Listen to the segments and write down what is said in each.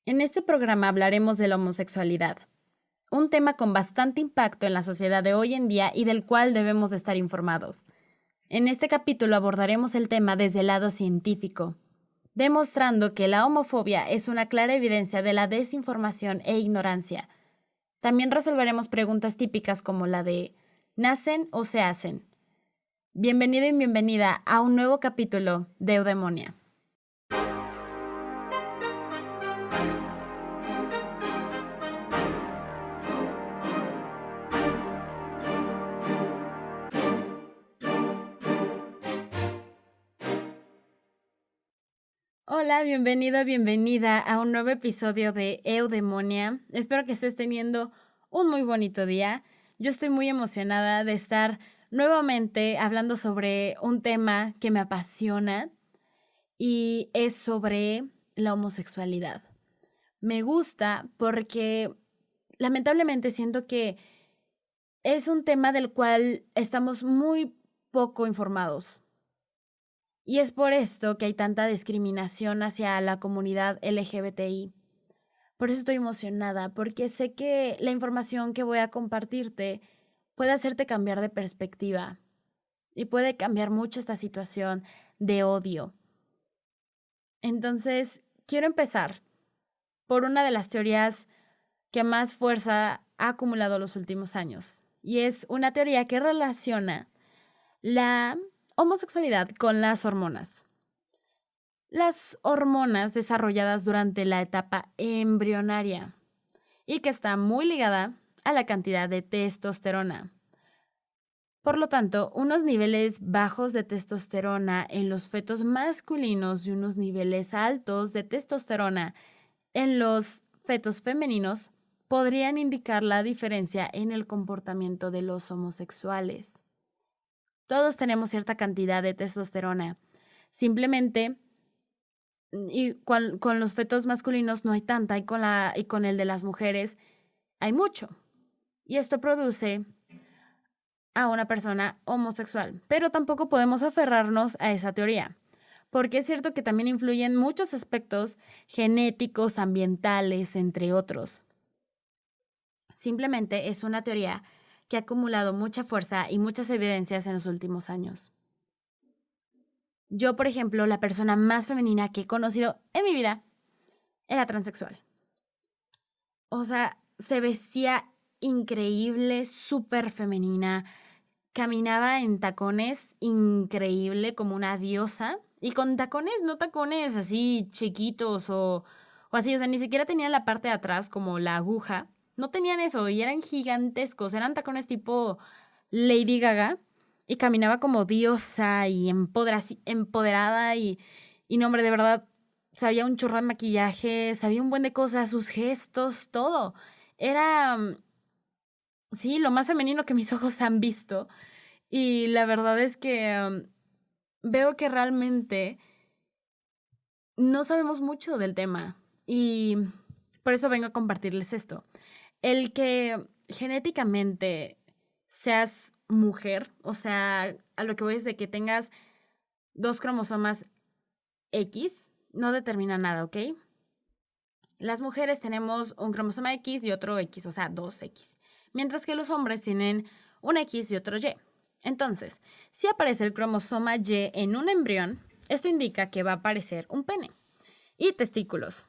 En este programa hablaremos de la homosexualidad, un tema con bastante impacto en la sociedad de hoy en día y del cual debemos de estar informados. En este capítulo abordaremos el tema desde el lado científico, demostrando que la homofobia es una clara evidencia de la desinformación e ignorancia. También resolveremos preguntas típicas como la de ¿nacen o se hacen? Bienvenido y bienvenida a un nuevo capítulo de Eudemonia. Hola, bienvenida a un nuevo episodio de Eudemonia. Espero que estés teniendo un muy bonito día. Yo estoy muy emocionada de estar nuevamente hablando sobre un tema que me apasiona y es sobre la homosexualidad. Me gusta porque lamentablemente siento que es un tema del cual estamos muy poco informados. Y es por esto que hay tanta discriminación hacia la comunidad LGBTI. Por eso estoy emocionada, porque sé que la información que voy a compartirte puede hacerte cambiar de perspectiva y puede cambiar mucho esta situación de odio. Entonces, quiero empezar por una de las teorías que más fuerza ha acumulado los últimos años, y es una teoría que relaciona la homosexualidad con las hormonas. Las hormonas desarrolladas durante la etapa embrionaria y que está muy ligada a la cantidad de testosterona. Por lo tanto, unos niveles bajos de testosterona en los fetos masculinos y unos niveles altos de testosterona en los fetos femeninos podrían indicar la diferencia en el comportamiento de los homosexuales. Todos tenemos cierta cantidad de testosterona. Simplemente y con los fetos masculinos no hay tanta y con el de las mujeres hay mucho. Y esto produce a una persona homosexual. Pero tampoco podemos aferrarnos a esa teoría, porque es cierto que también influyen muchos aspectos genéticos, ambientales, entre otros. Simplemente es una teoría que ha acumulado mucha fuerza y muchas evidencias en los últimos años. Yo, por ejemplo, la persona más femenina que he conocido en mi vida era transexual. O sea, se vestía increíble, súper femenina, caminaba en tacones increíble como una diosa y con tacones, no tacones así chiquitos o así, o sea, ni siquiera tenían la parte de atrás como la aguja, no tenían eso y eran gigantescos, eran tacones tipo Lady Gaga y caminaba como diosa y empoderada y no, hombre, de verdad, sabía un chorro de maquillaje, sabía un buen de cosas, sus gestos, todo. Era, sí, lo más femenino que mis ojos han visto. Y la verdad es que veo que realmente no sabemos mucho del tema. Y por eso vengo a compartirles esto. El que genéticamente seas mujer, o sea, a lo que voy es de que tengas 2 cromosomas X, no determina nada, ¿ok? Las mujeres tenemos un cromosoma X y otro X, o sea, 2X. Mientras que los hombres tienen un X y otro Y. Entonces, si aparece el cromosoma Y en un embrión, esto indica que va a aparecer un pene y testículos.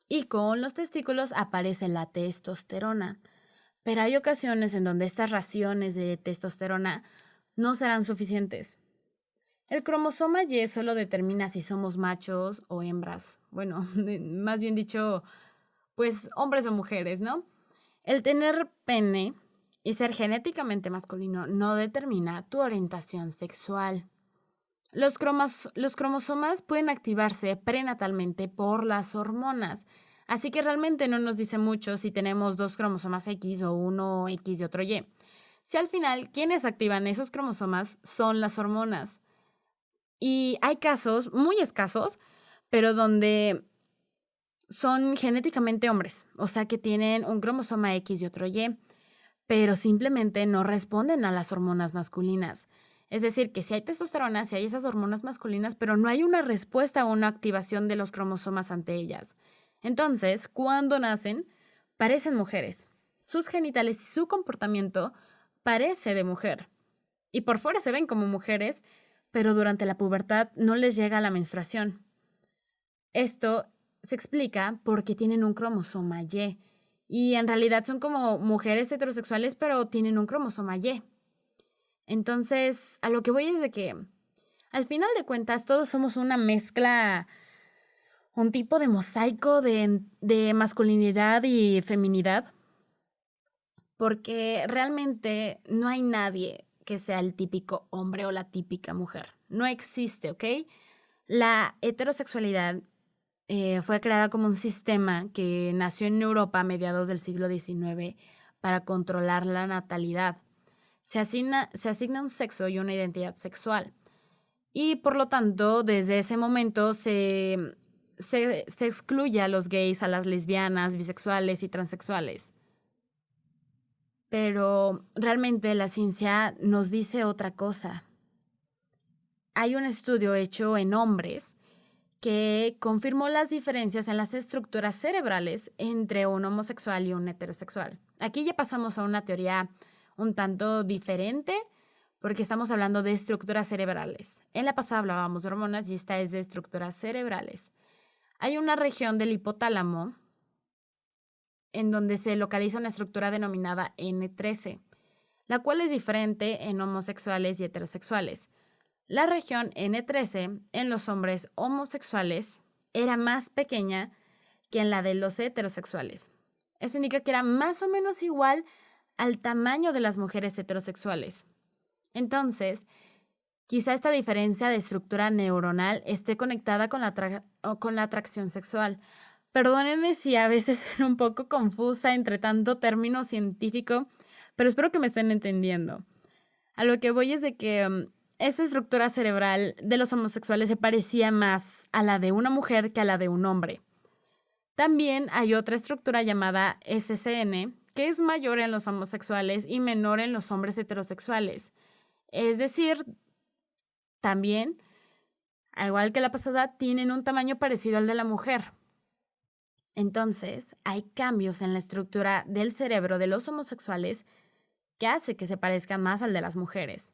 Y con los testículos aparece la testosterona. Pero hay ocasiones en donde estas raciones de testosterona no serán suficientes. El cromosoma Y solo determina si somos machos o hembras. Bueno, más bien dicho, pues hombres o mujeres, ¿no? El tener pene y ser genéticamente masculino no determina tu orientación sexual. Los cromosomas pueden activarse prenatalmente por las hormonas, así que realmente no nos dice mucho si tenemos 2 cromosomas X o uno X y otro Y. Si al final quienes activan esos cromosomas son las hormonas. Y hay casos muy escasos, pero donde son genéticamente hombres, o sea que tienen un cromosoma X y otro Y, pero simplemente no responden a las hormonas masculinas. Es decir, que si hay testosterona, si hay esas hormonas masculinas, pero no hay una respuesta o una activación de los cromosomas ante ellas. Entonces, cuando nacen, parecen mujeres. Sus genitales y su comportamiento parece de mujer. Y por fuera se ven como mujeres, pero durante la pubertad no les llega la menstruación. Esto se explica porque tienen un cromosoma Y. Y en realidad son como mujeres heterosexuales, pero tienen un cromosoma Y. Entonces, a lo que voy es de que, al final de cuentas, todos somos una mezcla, un tipo de mosaico de masculinidad y feminidad, porque realmente no hay nadie que sea el típico hombre o la típica mujer. No existe, ¿ok? La heterosexualidad fue creada como un sistema que nació en Europa a mediados del siglo XIX para controlar la natalidad. Se asigna un sexo y una identidad sexual. Y por lo tanto, desde ese momento se excluye a los gays, a las lesbianas, bisexuales y transexuales. Pero realmente la ciencia nos dice otra cosa. Hay un estudio hecho en hombres que confirmó las diferencias en las estructuras cerebrales entre un homosexual y un heterosexual. Aquí ya pasamos a una teoría un tanto diferente porque estamos hablando de estructuras cerebrales. En la pasada hablábamos de hormonas y esta es de estructuras cerebrales. Hay una región del hipotálamo en donde se localiza una estructura denominada N13, la cual es diferente en homosexuales y heterosexuales. La región N13 en los hombres homosexuales era más pequeña que en la de los heterosexuales. Eso indica que era más o menos igual al tamaño de las mujeres heterosexuales. Entonces, quizá esta diferencia de estructura neuronal esté conectada con la atracción sexual. Perdónenme si a veces suena un poco confusa entre tanto término científico, pero espero que me estén entendiendo. A lo que voy es de que esta estructura cerebral de los homosexuales se parecía más a la de una mujer que a la de un hombre. También hay otra estructura llamada SCN, que es mayor en los homosexuales y menor en los hombres heterosexuales. Es decir, también, al igual que la pasada, tienen un tamaño parecido al de la mujer. Entonces, hay cambios en la estructura del cerebro de los homosexuales que hace que se parezcan más al de las mujeres.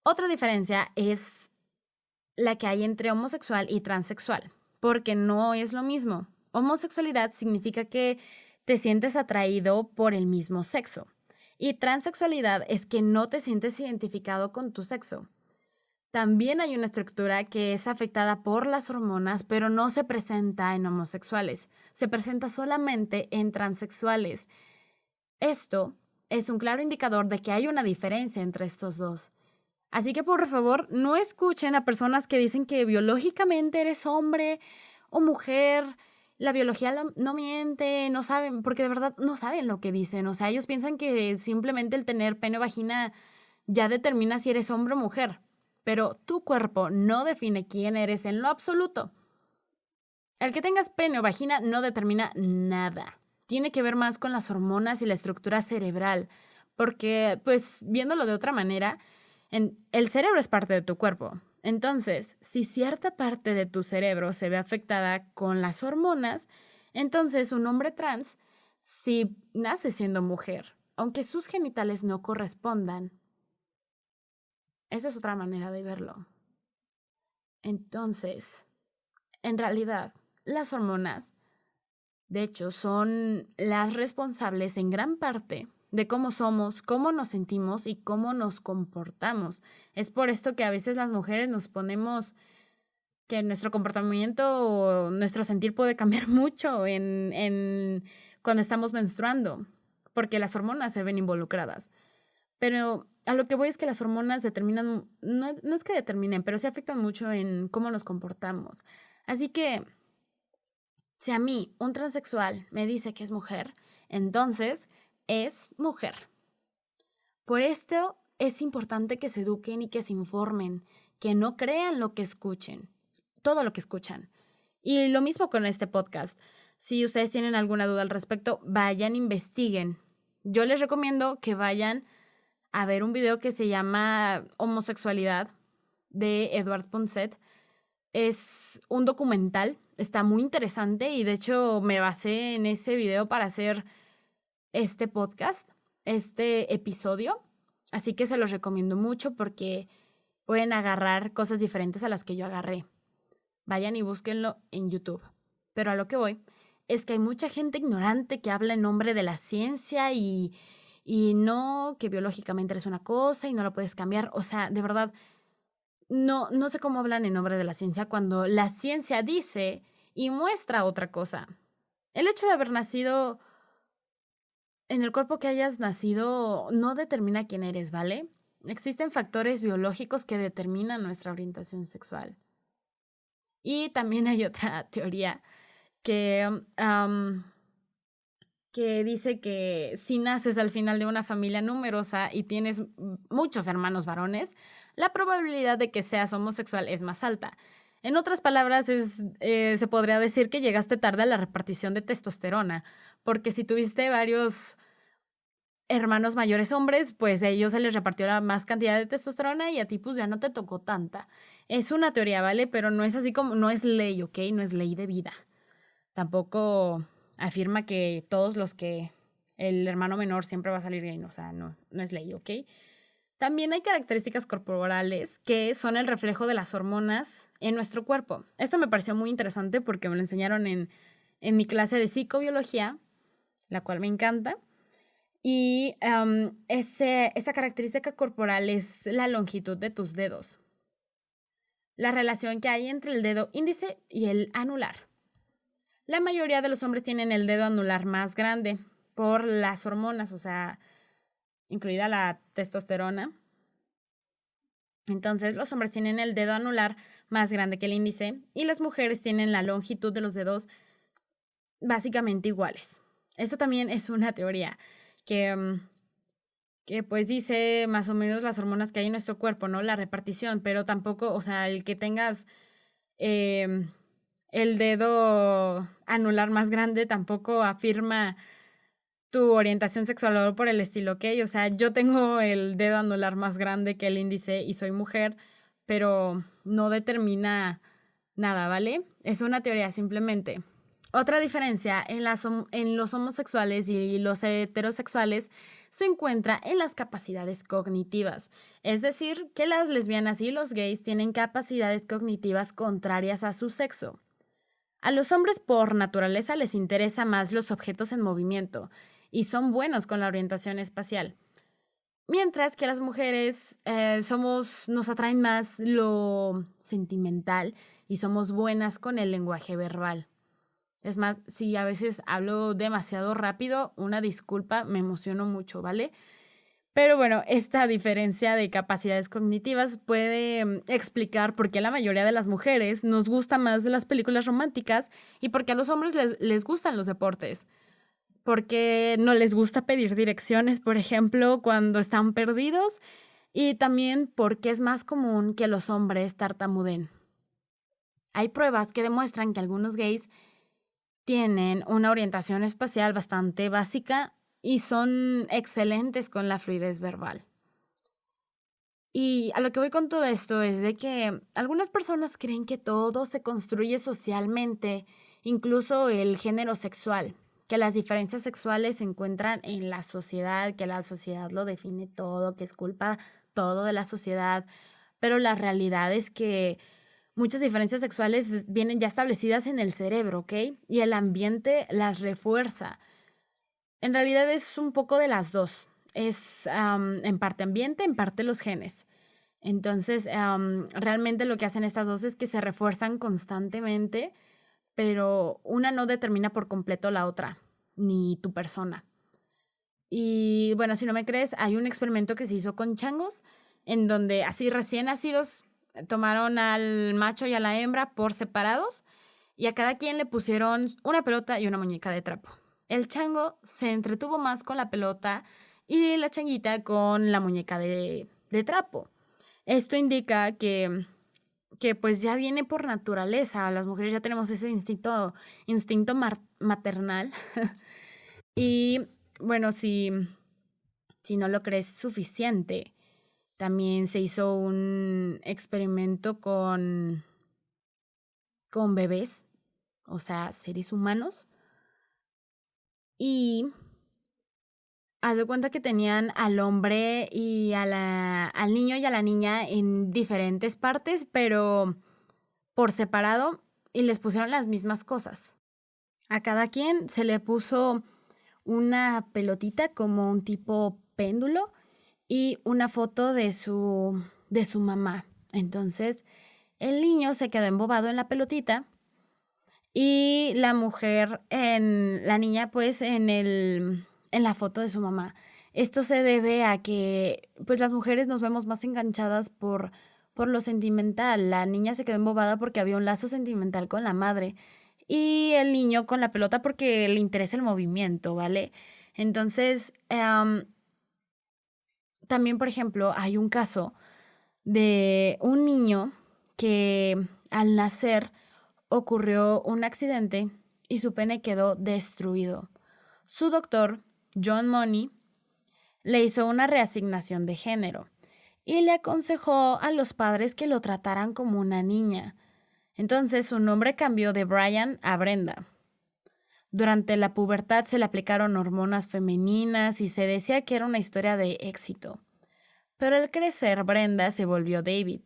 Otra diferencia es la que hay entre homosexual y transexual, porque no es lo mismo. Homosexualidad significa que te sientes atraído por el mismo sexo, y transexualidad es que no te sientes identificado con tu sexo. También hay una estructura que es afectada por las hormonas, pero no se presenta en homosexuales, se presenta solamente en transexuales. Esto es un claro indicador de que hay una diferencia entre estos dos. Así que por favor, no escuchen a personas que dicen que biológicamente eres hombre o mujer. La biología no miente, no saben, porque de verdad no saben lo que dicen. O sea, ellos piensan que simplemente el tener pene o vagina ya determina si eres hombre o mujer. Pero tu cuerpo no define quién eres en lo absoluto. El que tengas pene o vagina no determina nada. Tiene que ver más con las hormonas y la estructura cerebral. Porque, pues, viéndolo de otra manera, el cerebro es parte de tu cuerpo. Entonces, si cierta parte de tu cerebro se ve afectada con las hormonas, entonces un hombre trans sí nace siendo mujer, aunque sus genitales no correspondan. Esa es otra manera de verlo. Entonces, en realidad, las hormonas, de hecho, son las responsables en gran parte de cómo somos, cómo nos sentimos y cómo nos comportamos. Es por esto que a veces las mujeres nos ponemos que nuestro comportamiento o nuestro sentir puede cambiar mucho cuando estamos menstruando, porque las hormonas se ven involucradas. Pero a lo que voy es que las hormonas determinan, no es que determinen, pero sí afectan mucho en cómo nos comportamos. Así que, si a mí un transexual me dice que es mujer, entonces es mujer. Por esto es importante que se eduquen y que se informen, que no crean lo que escuchen, todo lo que escuchan. Y lo mismo con este podcast. Si ustedes tienen alguna duda al respecto, vayan, investiguen. Yo les recomiendo que vayan a ver un video que se llama Homosexualidad de Edward Punset. Es un documental, está muy interesante y de hecho me basé en ese video para hacer este podcast, este episodio. Así que se los recomiendo mucho porque pueden agarrar cosas diferentes a las que yo agarré. Vayan y búsquenlo en YouTube. Pero a lo que voy es que hay mucha gente ignorante que habla en nombre de la ciencia y no, que biológicamente eres una cosa y no lo puedes cambiar. O sea, de verdad, no sé cómo hablan en nombre de la ciencia cuando la ciencia dice y muestra otra cosa. El hecho de haber nacido en el cuerpo que hayas nacido no determina quién eres, ¿vale? Existen factores biológicos que determinan nuestra orientación sexual. Y también hay otra teoría que, que dice que si naces al final de una familia numerosa y tienes muchos hermanos varones, la probabilidad de que seas homosexual es más alta. En otras palabras, se podría decir que llegaste tarde a la repartición de testosterona, porque si tuviste varios hermanos mayores hombres, pues a ellos se les repartió la más cantidad de testosterona y a ti pues ya no te tocó tanta. Es una teoría, ¿vale? Pero no es así como, no es ley, ¿ok? No es ley de vida. Tampoco afirma que todos los que el hermano menor siempre va a salir gay, o sea, no es ley, ¿ok? También hay características corporales que son el reflejo de las hormonas en nuestro cuerpo. Esto me pareció muy interesante porque me lo enseñaron en mi clase de psicobiología, la cual me encanta. Y esa característica corporal es la longitud de tus dedos. La relación que hay entre el dedo índice y el anular. La mayoría de los hombres tienen el dedo anular más grande por las hormonas, o sea, incluida la testosterona. Entonces, los hombres tienen el dedo anular más grande que el índice y las mujeres tienen la longitud de los dedos básicamente iguales. Eso también es una teoría que pues dice más o menos las hormonas que hay en nuestro cuerpo, ¿no? La repartición, pero tampoco, o sea, el que tengas el dedo anular más grande tampoco afirma tu orientación sexual o por el estilo, ¿ok? O sea, yo tengo el dedo anular más grande que el índice y soy mujer, pero no determina nada, ¿vale? Es una teoría simplemente. Otra diferencia en los homosexuales y los heterosexuales se encuentra en las capacidades cognitivas. Es decir, que las lesbianas y los gays tienen capacidades cognitivas contrarias a su sexo. A los hombres por naturaleza les interesa más los objetos en movimiento y son buenos con la orientación espacial. Mientras que las mujeres nos atraen más lo sentimental y somos buenas con el lenguaje verbal. Es más, si a veces hablo demasiado rápido, una disculpa, me emociono mucho, ¿vale? Pero bueno, esta diferencia de capacidades cognitivas puede explicar por qué la mayoría de las mujeres nos gusta más de las películas románticas y por qué a los hombres les gustan los deportes. Porque no les gusta pedir direcciones, por ejemplo, cuando están perdidos, y también porque es más común que los hombres tartamuden. Hay pruebas que demuestran que algunos gays tienen una orientación espacial bastante básica y son excelentes con la fluidez verbal. Y a lo que voy con todo esto es de que algunas personas creen que todo se construye socialmente, incluso el género sexual, que las diferencias sexuales se encuentran en la sociedad, que la sociedad lo define todo, que es culpa todo de la sociedad, pero la realidad es que muchas diferencias sexuales vienen ya establecidas en el cerebro, ¿ok? Y el ambiente las refuerza. En realidad es un poco de las dos. Es en parte ambiente, en parte los genes. Entonces, realmente lo que hacen estas dos es que se refuerzan constantemente, pero una no determina por completo la otra, ni tu persona. Y bueno, si no me crees, hay un experimento que se hizo con changos, en donde así recién nacidos tomaron al macho y a la hembra por separados y a cada quien le pusieron una pelota y una muñeca de trapo. El chango se entretuvo más con la pelota y la changuita con la muñeca de trapo. Esto indica que pues ya viene por naturaleza. Las mujeres ya tenemos ese instinto maternal. Y bueno, si no lo crees suficiente, también se hizo un experimento con con bebés, o sea, seres humanos. Y haz de cuenta que tenían al hombre y al niño y a la niña en diferentes partes, pero por separado, y les pusieron las mismas cosas. A cada quien se le puso una pelotita como un tipo péndulo y una foto de su mamá. Entonces, el niño se quedó embobado en la pelotita y la mujer, la niña, pues, en la foto de su mamá. Esto se debe a que, pues, las mujeres nos vemos más enganchadas por lo sentimental. La niña se quedó embobada porque había un lazo sentimental con la madre y el niño con la pelota porque le interesa el movimiento, ¿vale? Entonces, también, por ejemplo, hay un caso de un niño que al nacer ocurrió un accidente y su pene quedó destruido. Su doctor, John Money, le hizo una reasignación de género y le aconsejó a los padres que lo trataran como una niña. Entonces su nombre cambió de Brian a Brenda. Durante la pubertad se le aplicaron hormonas femeninas y se decía que era una historia de éxito. Pero al crecer, Brenda se volvió David.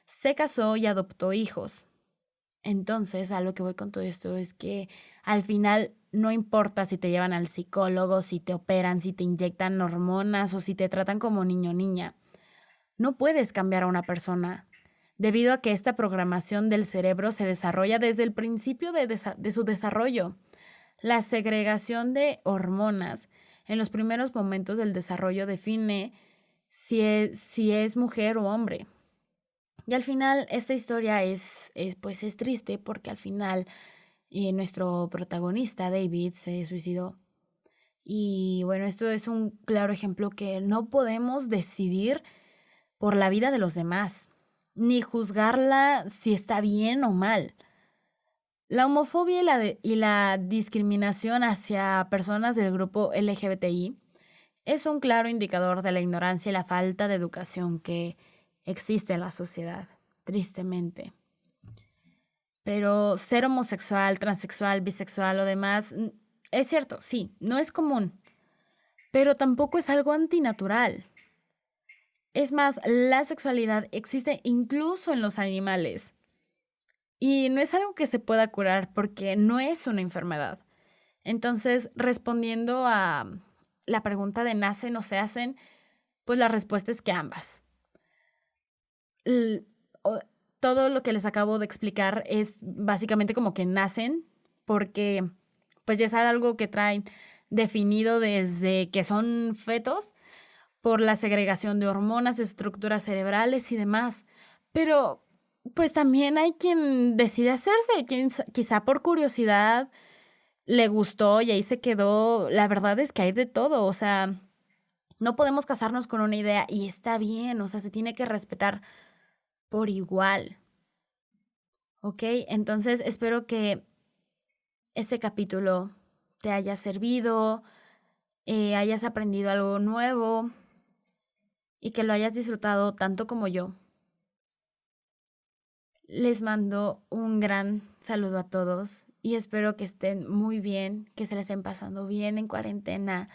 Se casó y adoptó hijos. Entonces, a lo que voy con todo esto es que al final no importa si te llevan al psicólogo, si te operan, si te inyectan hormonas o si te tratan como niño o niña. No puedes cambiar a una persona, debido a que esta programación del cerebro se desarrolla desde el principio de su desarrollo. La segregación de hormonas en los primeros momentos del desarrollo define si es mujer o hombre. Y al final esta historia es triste porque al final nuestro protagonista, David, se suicidó. Y bueno, esto es un claro ejemplo que no podemos decidir por la vida de los demás, ni juzgarla si está bien o mal. La homofobia y la discriminación hacia personas del grupo LGBTI es un claro indicador de la ignorancia y la falta de educación que existe en la sociedad, tristemente. Pero ser homosexual, transexual, bisexual o demás, es cierto, sí, no es común, pero tampoco es algo antinatural. Es más, la sexualidad existe incluso en los animales. Y no es algo que se pueda curar porque no es una enfermedad. Entonces, respondiendo a la pregunta de nacen o se hacen, pues la respuesta es que ambas. Todo lo que les acabo de explicar es básicamente como que nacen porque pues ya es algo que traen definido desde que son fetos por la segregación de hormonas, estructuras cerebrales y demás. Pero pues también hay quien decide hacerse, quien quizá por curiosidad le gustó y ahí se quedó. La verdad es que hay de todo, o sea, no podemos casarnos con una idea y está bien, o sea, se tiene que respetar por igual. ¿Ok? Entonces espero que este capítulo te haya servido, hayas aprendido algo nuevo y que lo hayas disfrutado tanto como yo. Les mando un gran saludo a todos y espero que estén muy bien, que se les estén pasando bien en cuarentena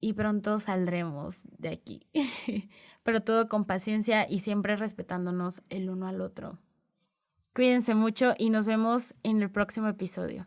y pronto saldremos de aquí. Pero todo con paciencia y siempre respetándonos el uno al otro. Cuídense mucho y nos vemos en el próximo episodio.